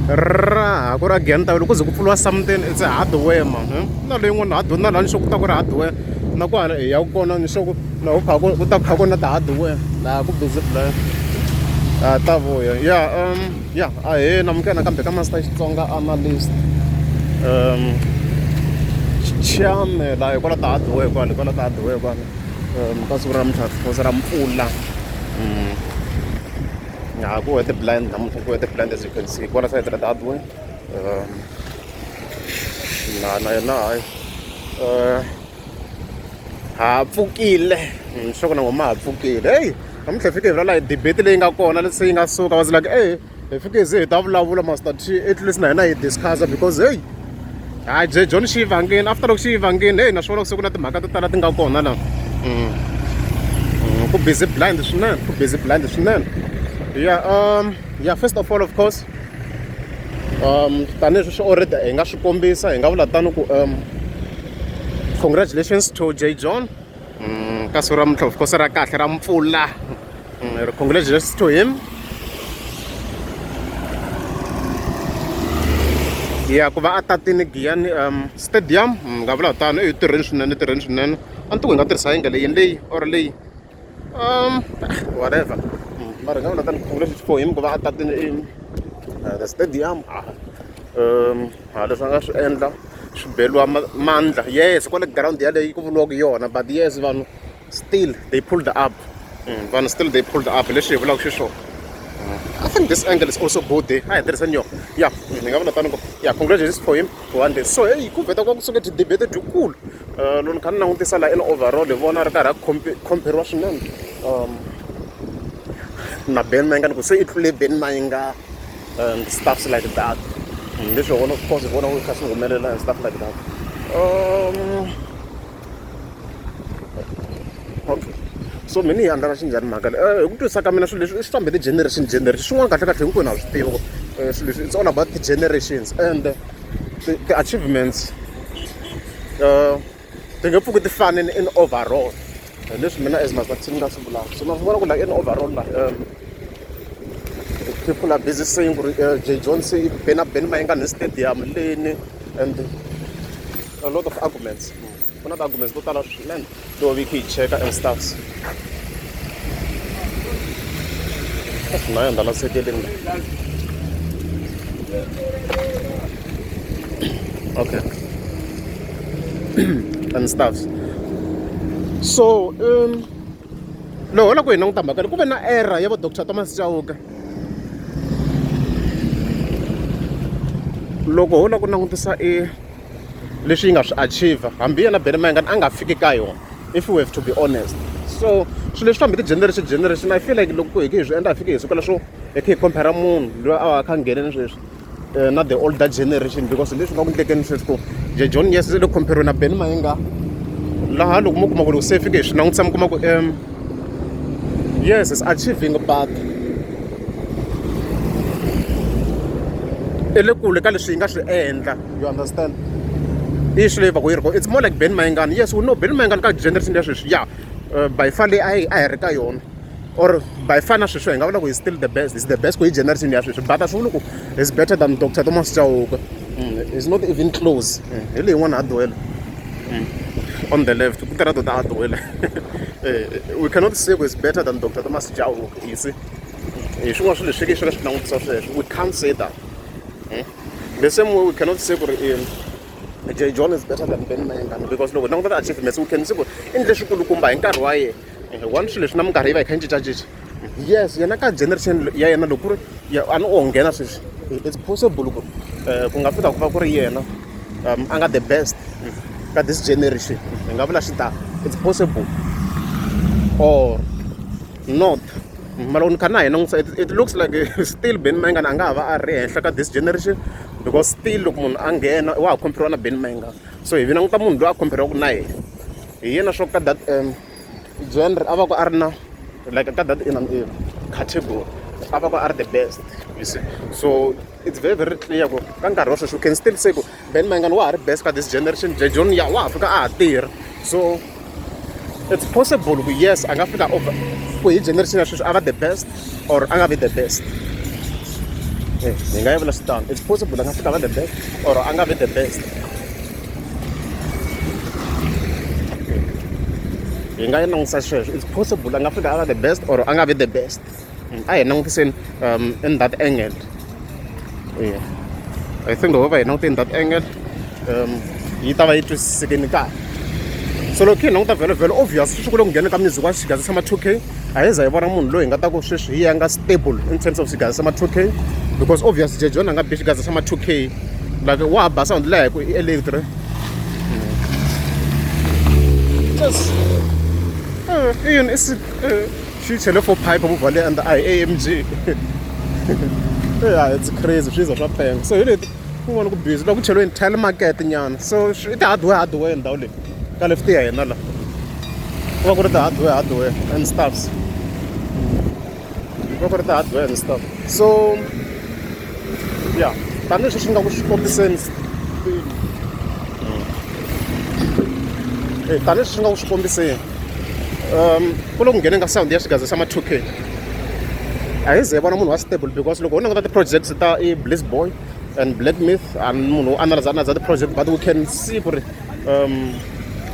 ra ku ra genta loko ku ze ku pfuriwa something it's a hardware man na leyi n'wana hardware na lani ku ta ku ri hardware na ku hala ya kona ni swa ku na ku ta kha kona ti-hardware laha ku busy player ta vuya ya a he namukela kambe ka master Xitsonga analyst chame laha hikwalaho ti-hardware kwale hikwalaho ti-hardware kwale ka siku ra Phosa ra mpfula ku hete blind namuntlha ku hete blind as you can see kwala sayiti ra ti-hardware na yena hayi ha pfukile swa ku na ngoma ha pfukile hey namuntlha hi fike hi vulavula hi debate leyi nga kona lesi yi nga suka was like hi fike ze hi ta vulavula master T at least na hina hi discussa because hey hayi John xi yi vangini after loko xi yi vangini hey na swi vona ku se ku na timhaka to tala ti nga kona laha ku busy blind swinene yeah first of all of course tanihi swi already hi nga swi kombisa hi nga vula tani ku congratulations to J John ka siku ra muntlha of course ra kahle ra mpfula congratulations to him ku va a tatini Giyani stadium nga vula tani i tirheni swinene a ni tiku hi nga tirhisa yinge leyi or leyi whatever mara nga vula tani congratulations for him ku va a tatini the stadium leswi a nga swi endla swi beliwa mandla yes kwale ground yaleyi ku vuliwaka yona but yes vanhu still they pulled up leswi hi vulaka xiswona I think this angle is also good there a hi tirhiseni yona ni nga vula tani ku congratulations for him for one day so hey ku vheta kwa kusuka tidebate dyikulu loko ni kha ni langutisa laha in overall hi vona ri karhi a compare-wa swinene na Ben Mayengani ku se i tlule Ben Mayengani and stuff like that leswi vona of course hi vona ku kha swi humelela and stuff like that okay so mina hi andlala xinjhani mhaka leyi hi ku twisisa ka mina swilo leswi i swi fambe ti-generation swin'wana kahle hinkwenu ha swi tiva swilo leswi it's all about ti-generations and the-achievements ti nge pfuki ti fanini in overall leswi mina as master T ni nga swi vulaka so na swi vona ku like in overall people are busy saying J John se Ben Mayengani stadium leni and a lot of arguments ku na ti-arguments to tala swinene to vi kha hi cheka and stuffs na yona la sekeleni okay and stuffs so loko la ku hi languta mhaka ku ve na era ya vo Dr. Thomas Chauke loko ho la ku langutisa leswi yi nga swi achieve hambi yena Ben Mayengani a nga fiki ka yona if we have to be honest so swilo leswi fambe ti-generation I feel like loko hi ke hi swi endla hi fike hi sukela swo hi kha hi compare munhu loyi a va kha ngheneni sweswi na the older generation because leswi nga ku tekeni sweswi ku J John yes se lo compare na Ben Mayengani laha loko mo kuma ku loko se fike hi swi langutisa mi kuma ku yes is achieving but le kule ka leswi hi nga swi endla you understand i swilo va ku yi ri it's more like Ben Mayengani yes we know Ben Mayengani ka generation ya sweswi by far leyi a hi ri ka yona or by far na sweswo hi nga vula ku is still the best is the best ku hi generation ya sweswi but a swi vuli ku is better than Dr. Thomas Chauke is not even close hi leyi n'wana hardwele on the left ku tirha tota hardwele we cannot say is better than Dr. Thomas Chauke you see hi swin'wana swilo leswi swi langutisa sweswo we can't say that the same way we cannot say J John is better than Ben Mayengani because loko na ku ta achievements we can say ku i ndle swikulukumba hi nkarhi wa yena one swilo leswi na minkarhi yi va hi kha yi cincacinca yes yena ka generation ya yena loko ku ri a ni o nghena sweswi it's possible ku nga fika ku va ku ri yena a nga the best ka this generation hi nga vula xita it's possible or not mara ni kha na hina it looks like still Ben Mayengani a nga ha va a ri henhla ka this generation because still loko munhu a nghena wa ha compare na Ben Mayengani so hi vi languta munhu loyi a compare-waku na yena hi yena swo ka that genre a va ku a ri na like ka that category a va ku a ri the best you see so it's very clear ku ka nkarhi wa sweswi you can still say ku Ben Mayengani wa ha ri best ka this generation J John wa ha fika a ha tirha so it's possible ku yes a nga fika over ku hi generation ya sweswi a va the best or a nga vi the best Hi nga yi vula xitano, it's possible a nga fika va the best or a nga vi the best. Hi nga yi langutisa sweswo, it's possible a nga fika a va the best or a nga vi the best. A hi langutiseni in that angle. Yeah. I think loko va hi languta in that angle yi ta va yi twisisekeni kahle. So loko hi languta vhele obvious swi ku le ku nghena ka music wa Xigaza xa ma2k a hi za hi vona munhu loyi hi nga ta ku sweswi hi nga stable in terms of Xigaza xa ma2k, because obvious John a nga bi Xigaza xa ma2k like wa ba sound like ku electric just even is she chele for pipe mu vale and AMG. Yeah, it's crazy, she's a bang. So you want to be busy loko chelo entire market nyana, so it hardware ndawu leyi ka left ya hina la va ku ri hardware and stuffs, va ku ri hardware and stuff. So yeah, tanihileswi swi nga ku swi kombiseni tanihileswi swi nga ku swi kombiseni ku lo ku nghene ka sound ya Xigaza xa ma2k a hi ze hi vona munhu wa stable, because loko ho languta ti-projects ta Bliss Boy and Black Myth and munhu analyze ti-project, but we can see ku ri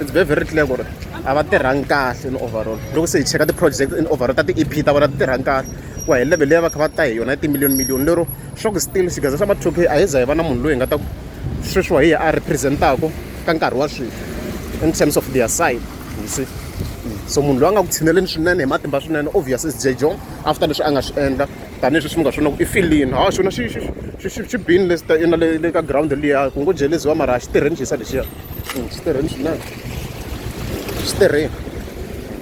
it's very clear ku ri a va tirhangi kahle in overall. Loko se hi cheka ti-project in overall ta ti-EP ta vona ti tirhangi kahle ku hi level leyi va kha va ta hi yona ti-million lero swa ku still Xigaza xa ma2k a hi za hi va na munhu loyi hi nga ta sweswiwa hi a representaka ka nkarhi wa sweswi in terms of their side, you see. So munhu loyi a nga ku tshineleni swinene hi matimba swinene obvious is John after leswi a nga swi endla tanihileswi swi nga swona ku i filini xona xi bini le ka ground liya ku ngo jeleziwa mara xi tirheni xisa lexiya xi tirheni swinene xi tirheni,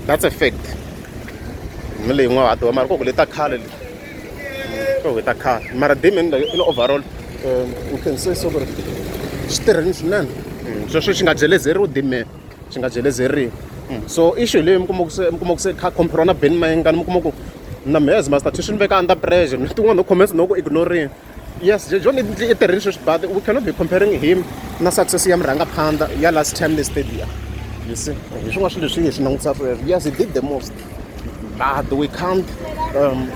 that's a fact. Mi leyi n'wa hadiwa mara koko leta khale leyi koko leta khale mara dimen in overall you can say so ku ri xi tirheni swinene sweswo xi nga jelezeriwi dimen xi nga jelezeriwi. So issue leyi mi kuma ku se kha compare na Mayengani mi kuma ku na mez master swi veka under pressure tin'wana no comments no ku ignoring. Yes, John i tirheni sweswi but we cannot be comparing him na success ya murhangaphandla ya last time le stadium, you see. Hi swin'wana swilo leswi hi swi langutisaka, yes he did the most but we can't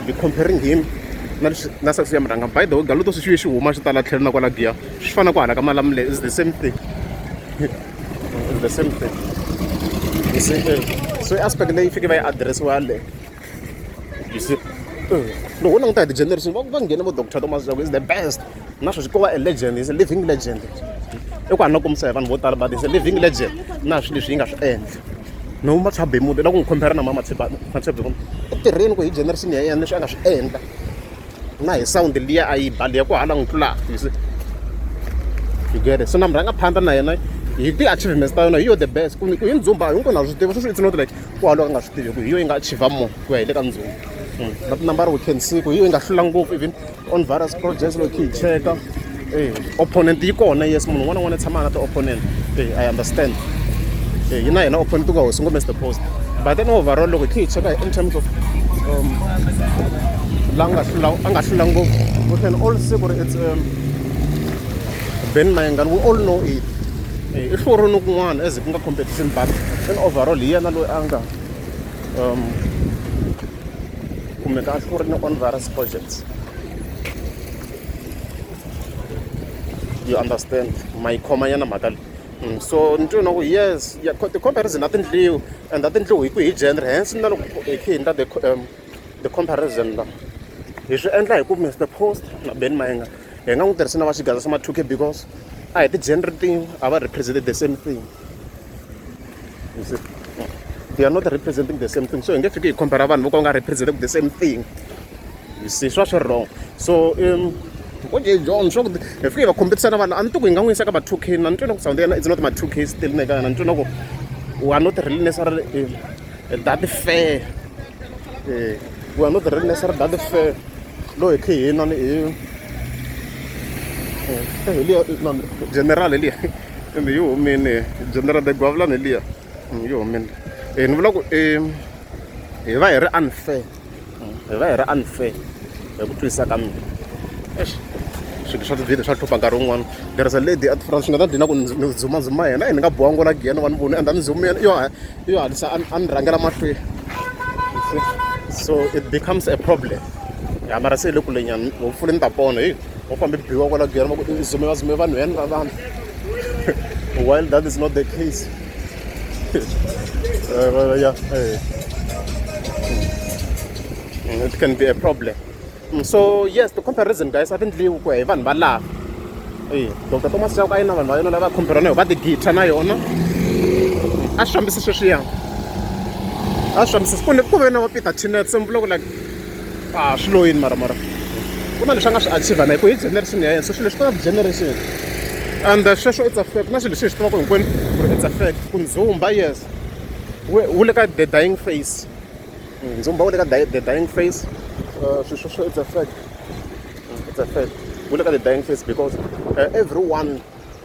be comparing him na success ya murhanga. By the way galuto swi xi huma xi tala tlhelo na kwala giya swi fana ku hala ka malamule is the same thing. It's the same thing, you see. So aspect leyi fike va yi addressiwa le, you see. Loko u languta hi ti-generation va nghene vo Dr. Thomas Chauke is the best, naswo ko va a legend, is a living legend. I ku a na kombisa hi vanhu vo tala but is a living legend na swilo leswi yi nga swi endla no matshabe muti loko n'wi compare na ma2k u tirheni ku hi generation ya yena leswi a nga swi endla na hi sound liya a yi baliya ku hala n'wi tlulaka, you see. You get it. So na murhangaphandla na yena hi ti-achievements ta yona hi yo the best ku hi Ndzhumba hinkwenu na swi tiva sweswi it's not like ku halo a nga swi tivi ku hi yo yi nga achieve more ku ya hi le ka Ndzhumba. But number we can see ku hi yo yi nga hlula ngopfu even on various projects loko hi cheka opponent yi kona, yes munhu un'wana na un'wana tshama na ti-opponent I understand yi na yena opponent ku nga hosi ngombe the post, but then overall loko hi cheka in terms of la a nga hlula ngopfu we can all see ku ri it's Mayengani, we all know it. I hluruni kun'wana as ku nga competition but in overall hi yena loyi a nga kumeka a hlurile on various projects, you understand my khoma yana mhaka leyi. So ni twa ku yes the comparison a ti endliwi and a ti endliwi hi ku hi genre hence na loko hi kha hi endla the comparison la hi swi endla hi ku Mr. Post na Mayengani hi nga n'wi tirhisi na va Xigaza xa ma2k because a hi ti-genre thing a va represented the same thing, you see. They are not representing the same thing, so hi nge fiki hi compare vanhu vo ka va nga representing the same thing, you see. Swa swi wrong. So John swa ku hi fike hi va competisa na vanhu a ni ti ku hi nga n'wi yisa ka ma2k na ni twa na ku sound yena it's not ma2k still na ka na ni twa na ku we are not really necessarily that fair, we are not really necessarily that fair lo hi kha hi na general liya and you mean general de Gwavla liya you mean ni vula ku hi va hi ri unfair, hi va hi ri unfair hi ku twisisa ka mina. Swilo swa tivhidiyo swa hlupha nkarhi wun'wana there is a lady at front swi nga ta dlina ku ni dzumazuma yena ni nga bohangola giyena wa ni voni and a ni zumi yena yo halisa a ni rhangela mahlweni, so it becomes a problem ya mara se le kule nyana hopefully ni ta pona go fambe biwa kwala gera mo zume vanhu yani va vanhu while that is not the case. Yeah, it can be a problem. So yes, the comparison guys haven't live ku hi vanhu va laha Dr. Thomas Chauke na vanhu va yona lava compare na yo va ti-guitar na yona a swi fambisi sweswiya a swi fambisi ku ve na wa Peter Chinet simple ku like swi loyini mara ku na leswi a nga swi achieve na hi ku hi generation ya yena so swilo leswi ku na generation and sweswo it's a fact na swilo leswi hi swi tivaka hinkwenu ku ri it's a fact ku Ndzhumba yes wu le ka the dying phase. Ndzhumba wu le ka the dying phase sweswo it's a fact. It's a fact wu le ka the dying phase because everyone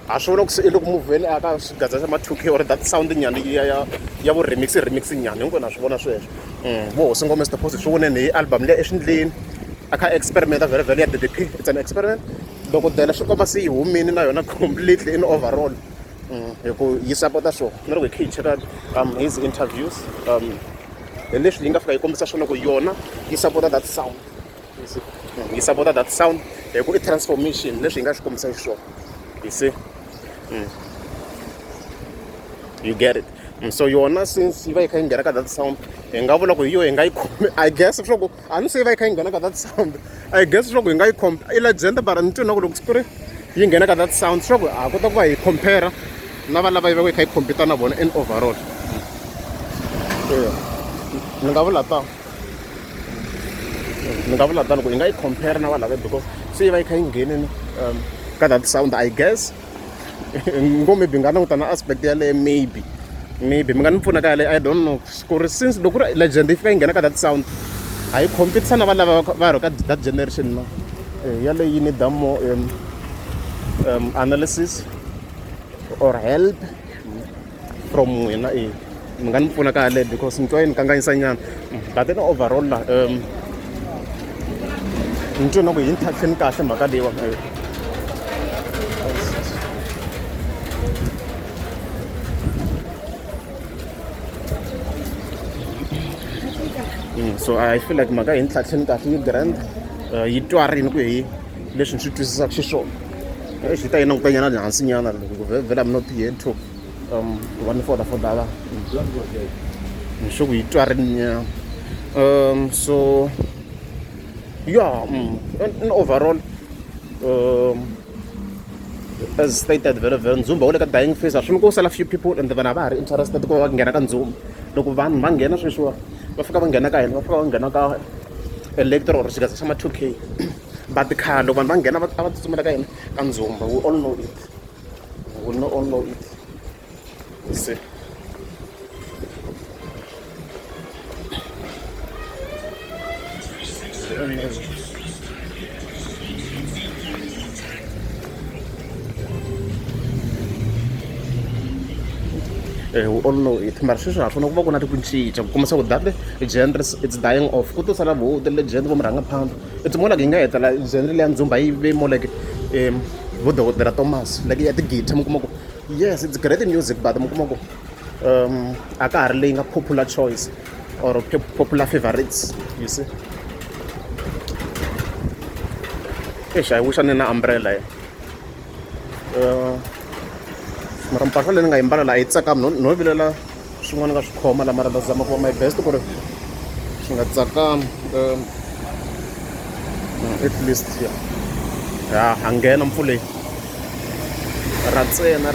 a swi vona ku se i le ku muvheni aka Xigaza xa ma2k or that sound nyana ya vo remix nyana hinkwenu a swi vona sweswo vo Hosi Ngoma Mr Phosa swi voneni hi album leya exindleni a kha experiment vhele ya DDP. It's an experiment. Dokodela swi komba se yi humini na yona completely in overall hi ku yi sapota swo ni ri ku hi khe hi cheka his interviews hi leswi yi nga fika yi kombisa swona ku yona yi sapota that sound yi sapota that sound hi ku i transformation leswi yi nga swi kombisa xiswona you see you get it. So yona since yi va yi kha yi nghena ka that sound hi nga vula ku hi yo hi nga yi khomi I guess swa ku a ni se yi va yi kha yi nghena ka that sound I guess swa ku hi nga yi i legend bara ni twi na ku loko ku ri yi nghena ka that sound swa ku a kota ku va hi compare na va lava yi va yi kha yi compete na vona in overall ni nga vula tano ku hi nga yi compare na va lava because se yi va yi kha yi nghenini ka that sound I guess ngo maybe nga languta na aspect yaleyo maybe mi nga ni pfuna ka yaleyo I don't know ku ri since loko ri legend yi fika yi nghena ka that sound a yi competisa na va lava va ri ka that generation na yaleyo yi need more analysis or help from n'wina mi nga ni pfuna ka yaleyo because ni twa yi ni kanganyisa nyana but then overall la ni twa na ku hi ni toucheni kahle mhaka leyiwa so I feel like mhaka hi ni tlhatlheni kahle yi grand yi twarini ku hi leswi ni swi twisisaka xiswona xi ta yi languta nyana hansi nyana loko vhela I'm not here to one for dava ni sure ku yi twarini nyana so yeah in overall as stated very Ndzhumba wu le ka dying phase a swi ni ku sala few people and vanhu a va ha ri interested ku va nghena ka Ndzhumba loko vanhu va nghena sweswiwa va fika va nghena ka hina va fika va nghena ka electro or Xigaza xa ma2k but khale loko vanhu va nghena a va tsutsumela ka hina ka Ndzhumba we all know it you see we all know it mara sweswi ha fanele ku va ku na ku cinca ku kombisa ku that genre it's dying off ku to sala vo the legend vo murangaphandle it's more like hi nga hetela genre leya Ndzhumba yi ve more like vo Dr. Thomas like ya ti-guitar mi kuma ku yes it's great music but mi kuma ku a ka ha ri leyi nga popular choice or popular favorites you see I wish ni na umbrella mara mpahla leyi ni nga yi mbala laha yi tsakami no vilela swin'wana ka swi khoma la mara ta zama ku va my best ku ri swi nga tsakami at least ya ha nghena mpfuleni ra tsena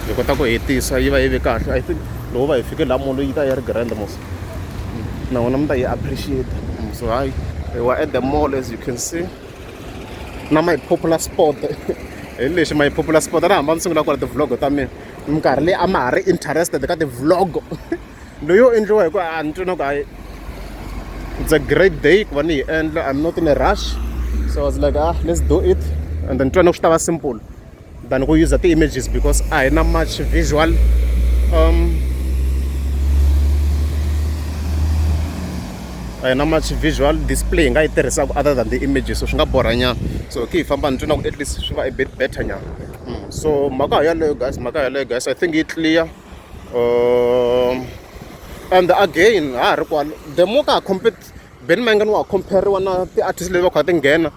hi kota ku hetisa yi va yi ve kahle I think loko va hi fike laha molo yi ta yi ri grand mos na n'wina mi ta yi appreciate so hayi we are at the mall as you can see na my popular spot hi lexi my popular spot a ni hamba ni sungula ku ri ti-vlog ta mina minkarhi leyi a ma ha ri interested ka ti-vlog loyi yo endliwa hi ku a ni twi na ku hayi it's a great day ku va ni yi endla I'm not in a rush so I was like let's do it and then twa na ku swi ta va simple than ku use ti-images because a hi na much visual a hi na much visual display hi nga yi tirhisaka other than the images so swi nga borha nyana so ke hi famba ni twi na ku at least swi va a bit better nyana so mhaka yaleyo guys I think yi clear and again the more ka compete Ben Mayengani wa compare na ti-artist leyi va kha ti nghena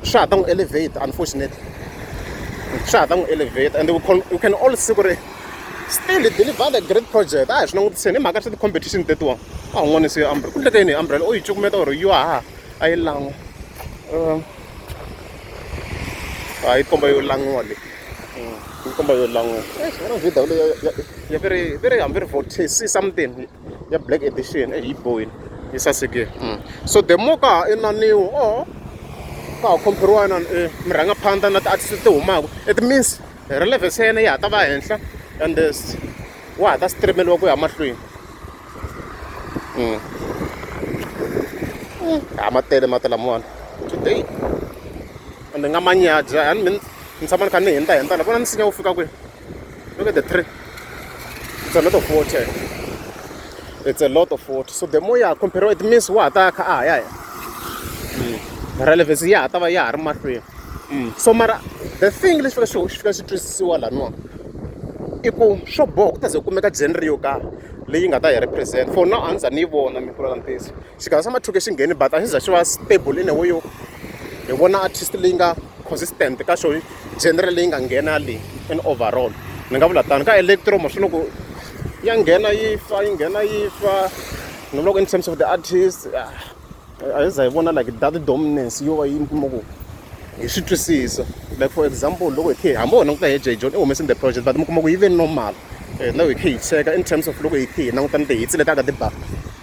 swa ha ta n'wi elevate unfortunately swa ha ta n'wi elevate and we can all see ku ri still it delivered a great project a hi swi langutiseni hi mhaka swa ti-competition tetiwa a n'wani se umbrella ku ndlekeni umbrella u yi cukumeta or yo a yi lan'wa a yi komba yo lan'wiwa leyi yi komba yo lan'wiwa video leyi very I'm very vote see something ya black edition hi boyini yi saseke so the more ka inaniwa ka ha compare-iwa na murhangaphandla na ti-artist ti humaka it means relevance ya yena yi ha ta va henhla and wa ha ta streameliwa ku ya mahlweni ma tele mati lamawani today and nga manyadya ani ni tshama ni kha ni henta la vona nsinya wu fika kwihi look at the tree it's a lot of water it's a lot of water so the more ya compare it means wa ha ta kha a ya relevance ya ha ta va ya ha ri mahlweni so mara the thing lexi fika xi twisisiwa laniwa i ku swo boha ku ta ze kumeka genre yo karhi leyi nga ta hi represent for now a ndzi za ni yi vona mikula ntisi Xigaza xa ma2k xi ngheni but a xi za xi va stable in a way yo hi vona artist leyi nga consistent ka xo genre leyi nga nghena leyi in overall ni nga vula tani ka electro ma swi loko ya nghena yi fa ni vula ku in terms of the artist a hi za hi vona like that dominance yo va yi kumaka hi swi twisisa like for example loko hi khe hambi wona ku ta hi J John i humesini the project but mi kuma ku yi ve normal na hi khe hi cheka in terms of loko hi khe hi langutana ti-hits leti aka ti ba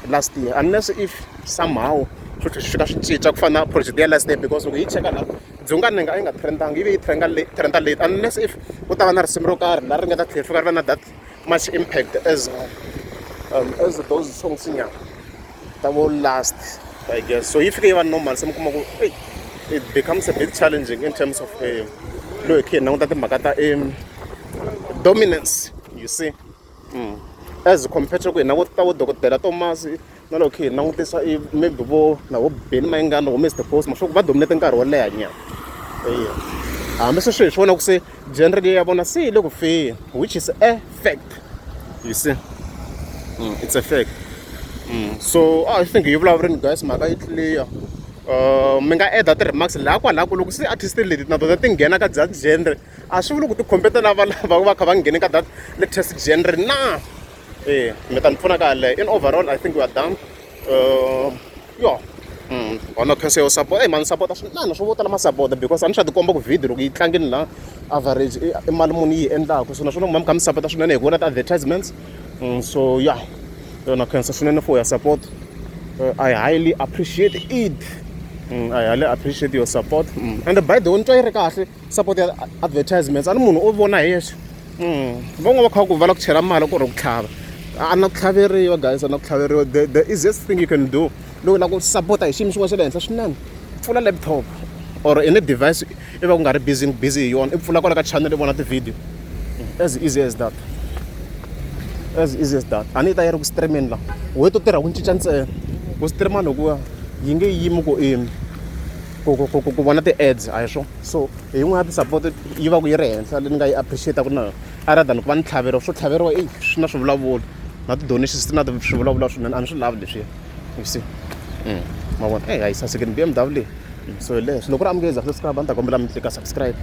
last year unless if somehow swi tlhe swi fika swi cinca ku fana na project ya last year because loko hi cheka la dzonga ni nga trendanga yi ve yi trenda late unless if ku ta va na risimu ro karhi leri ri nga ta tlhe fika ri va na that much impact as those songs nyana ta vo last I guess so yi fike yi va normal se mi kuma ku it becomes a bit challenging in terms of look here now that the dominance you see as compared to now what Dr. Thomas no okay now this maybe na wo Ben Mayengani wo Mr. Phosa masho va dominate nkarhi wo leha nya hambi se sweswi vona ku se genre ya vona se yi le ku feni which is a fact you see it's a fact so I think you vulavurini guys mhaka yi clear mi nga add ti-remarks laha kwalaha ku loko se artist leti na tona ti nghena ka that genre a swi vuli ku ti compete na valava va kha va nghene ka that latest genre na mi ta ni pfuna ka yaleyo in overall I think we are done ona khensa yo support mani support swinene swo vo tala ma support because a ni swa ti komba ku video loko yi tlangini la average i mali muni yi endlaku so naswona mi kha mi support swinene hi ku vona ti-advertisements so yona khensa swinene for your support I highly appreciate it I highly appreciate your support and by the way nitwa yi ri kahle support ya advertisements a ni munhu o vona hi yexe van'wana va kha ku vala ku chela mali ku ri ku tlhava a na ku tlhaveriwa guys a na ku tlhaveriwa the easiest thing you can do loko la ku support hi xiyimo xin'wana xa le henhla swinene pfula laptop or any device i va ku nga ri busy hi yona i pfula kwala ka channel i vona ti-video as easy as that a ni ta yi ri ku streameni la we to tirha ku cinca ntsena ku streama loko yi nge yimi ku vona ti-ads a hi swona so hi yin'wana ya ti-support yi va ku yi ri henhla leyi ni nga yi appreciate-aku na other than ku va ni tlhaveriwa swo tlhaveriwa swi na swivulavula na ti-donations ti na swivulavula swinene a ni swi lavi leswiya you see ma vona a yi sasekeni BMW leyi so hi leswi loko ri amukeza subscribe a ni ta kombela mi tlika subscribe